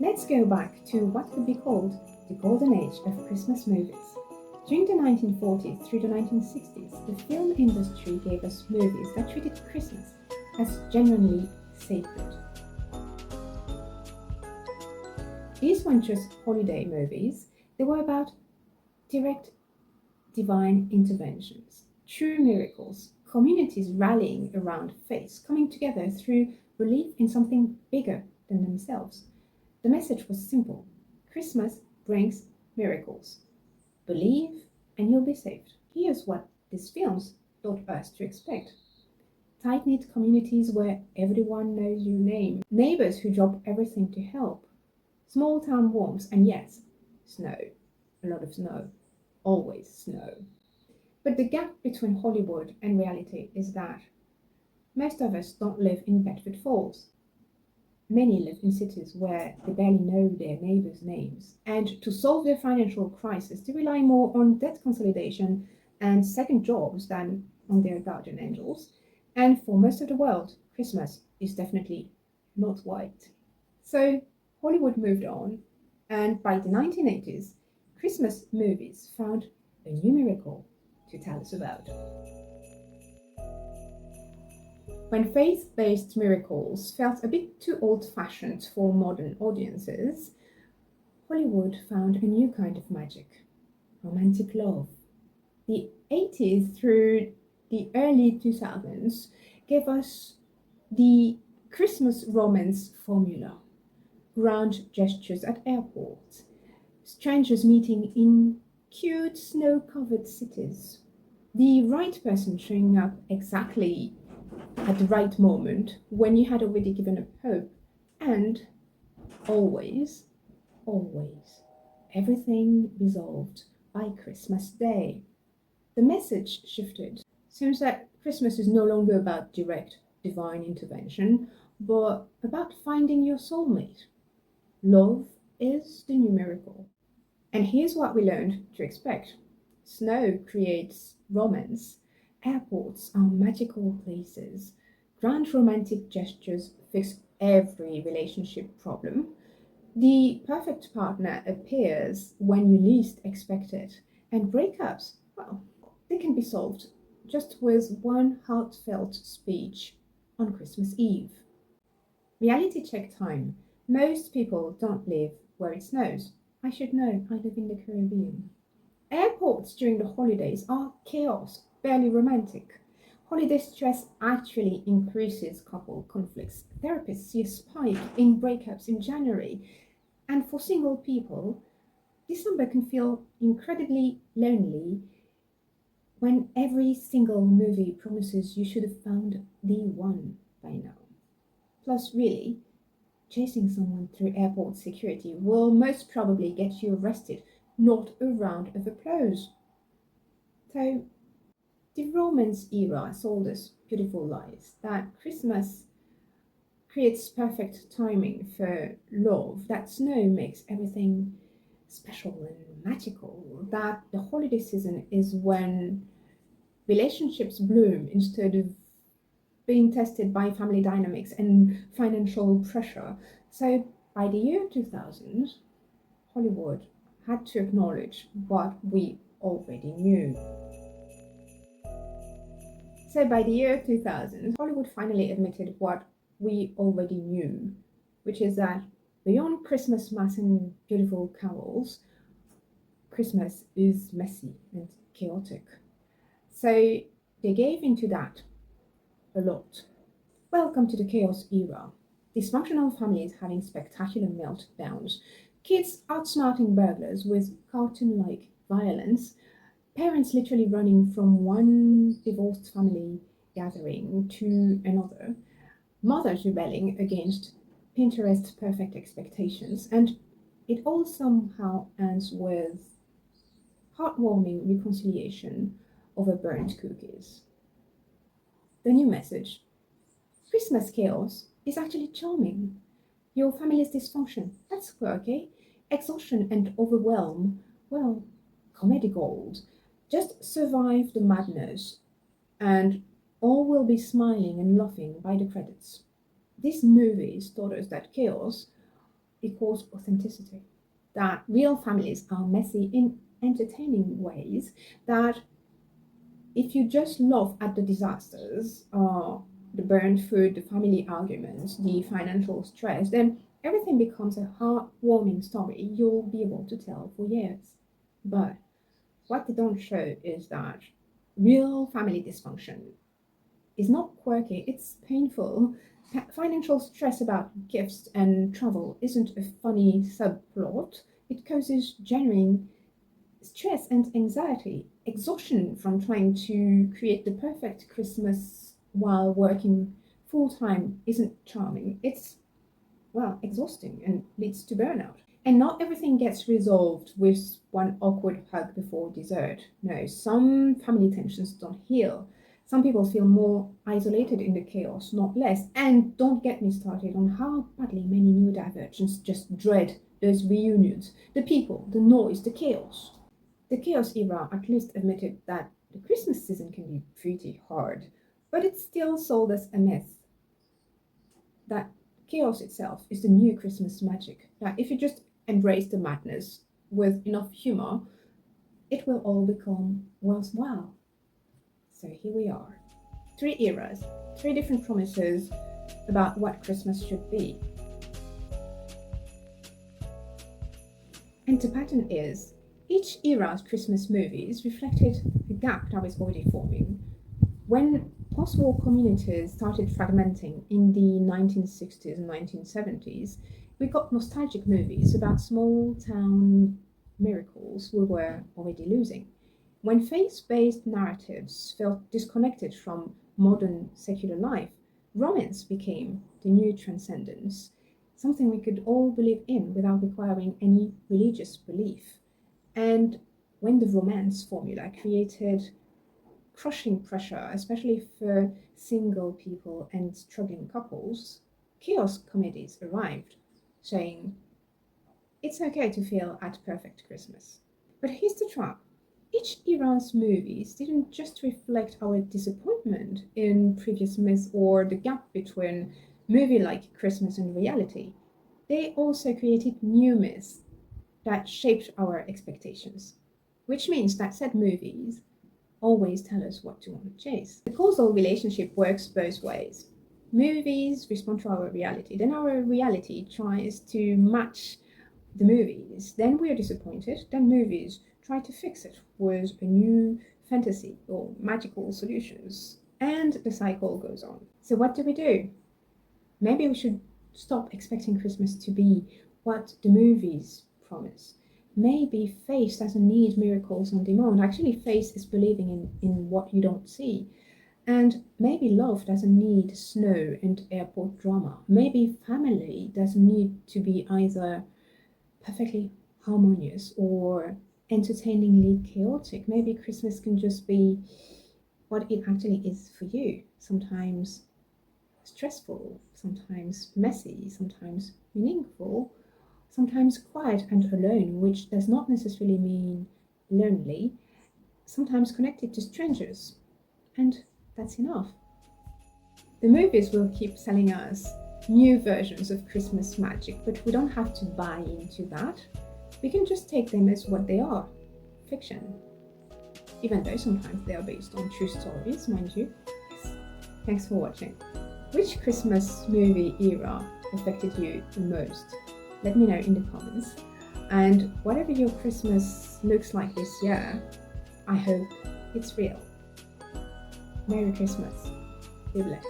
Let's go back to what could be called the golden age of Christmas movies. During the 1940s through the 1960s, the film industry gave us movies that treated Christmas as genuinely sacred. These weren't just holiday movies, they were about direct divine interventions, true miracles, communities rallying around faith, coming together through belief in something bigger than themselves. The message was simple: Christmas brings miracles. Believe and you'll be saved. Here's what these films taught us to expect: tight knit communities where everyone knows your name, neighbors who drop everything to help, small town warmth, and yes, snow. A lot of snow. Always snow. But the gap between Hollywood and reality is that most of us don't live in Bedford Falls. Many live in cities where they barely know their neighbors' names, and to solve their financial crisis, they rely more on debt consolidation and second jobs than on their guardian angels. And for most of the world, Christmas is definitely not white. So Hollywood moved on, and by the 1980s, Christmas movies found a new miracle to tell us about. When faith based miracles felt a bit too old fashioned for modern audiences, Hollywood found a new kind of magic: romantic love. The 80s through the early 2000s gave us the Christmas romance formula: grand gestures at airports, strangers meeting in cute snow covered cities, the right person showing up exactly at the right moment when you had already given up hope, and always, always, everything resolved by Christmas Day. The message shifted. Seems that Christmas is no longer about direct divine intervention, but about finding your soulmate. Love is the new miracle. And here's what we learned to expect: snow creates romance, airports are magical places, grand romantic gestures fix every relationship problem, the perfect partner appears when you least expect it, and breakups, well, they can be solved just with one heartfelt speech on Christmas Eve. Reality check time. Most people don't live where it snows. I should know, I live in the Caribbean. Airports during the holidays are chaos, barely romantic. Holiday stress actually increases couple conflicts. Therapists see a spike in breakups in January. And for single people, December can feel incredibly lonely when every single movie promises you should have found the one by now. Plus, really, chasing someone through airport security will most probably get you arrested, not a round of applause. So, the Romance era sold us beautiful lies that Christmas creates perfect timing for love, that snow makes everything special and magical, that the holiday season is when relationships bloom instead of being tested by family dynamics and financial pressure. So by the year 2000, Hollywood had to acknowledge what we already knew. So by the year 2000, Hollywood finally admitted what we already knew, which is that beyond Christmas mass and beautiful carols, Christmas is messy and chaotic. So they gave into that a lot. Welcome to the chaos era. Dysfunctional families having spectacular meltdowns, kids outsmarting burglars with cartoon like violence, parents literally running from one divorced family gathering to another, mothers rebelling against Pinterest perfect expectations, and it all somehow ends with heartwarming reconciliation over burnt cookies. The new message: Christmas chaos is actually charming. Your family's dysfunction, that's quirky. Exhaustion and overwhelm, well, comedy gold. Just survive the madness, and all will be smiling and laughing by the credits. These movies taught us that chaos, equals authenticity. That real families are messy in entertaining ways, that if you just laugh at the disasters, the burned food, the family arguments, the financial stress, then everything becomes a heartwarming story you'll be able to tell for years. But what they don't show is that real family dysfunction is not quirky, it's painful. Financial stress about gifts and travel isn't a funny subplot, it causes genuine stress and anxiety, exhaustion from trying to create the perfect Christmas while working full time isn't charming. It's, well, exhausting and leads to burnout. And not everything gets resolved with one awkward hug before dessert. No, some family tensions don't heal. Some people feel more isolated in the chaos, not less. And don't get me started on how badly many neurodivergents just dread those reunions. The people, the noise, the chaos. The chaos era at least admitted that the Christmas season can be pretty hard, but it still sold us a myth that chaos itself is the new Christmas magic. That if you just embrace the madness with enough humor, it will all become worthwhile. So here we are. 3 eras, 3 different promises about what Christmas should be. And the pattern is, each era's Christmas movies reflected a gap that was already forming. When post-war communities started fragmenting in the 1960s and 1970s, we got nostalgic movies about small town miracles we were already losing. When faith-based narratives felt disconnected from modern secular life, romance became the new transcendence, something we could all believe in without requiring any religious belief. And when the romance formula created crushing pressure, especially for single people and struggling couples, chaos comedies arrived, saying, it's okay to feel at perfect Christmas. But here's the trap. Each era's movies didn't just reflect our disappointment in previous myths or the gap between movie like Christmas and reality. They also created new myths that shaped our expectations, which means that said movies always tell us what to want to chase. The causal relationship works both ways. Movies respond to our reality, then our reality tries to match the movies, then we are disappointed, then movies try to fix it with a new fantasy or magical solutions, and the cycle goes on. So what do? Maybe we should stop expecting Christmas to be what the movies promise. Maybe faith doesn't need miracles on demand. Actually, faith is believing in what you don't see. And maybe love doesn't need snow and airport drama. Maybe family doesn't need to be either perfectly harmonious or entertainingly chaotic. Maybe Christmas can just be what it actually is for you. Sometimes stressful, sometimes messy, sometimes meaningful, sometimes quiet and alone, which does not necessarily mean lonely, sometimes connected to strangers. And that's enough. The movies will keep selling us new versions of Christmas magic, but we don't have to buy into that. We can just take them as what they are, fiction. Even though sometimes they are based on true stories, mind you. Thanks for watching. Which Christmas movie era affected you the most? Let me know in the comments. And whatever your Christmas looks like this year, I hope it's real. Merry Christmas. Be blessed.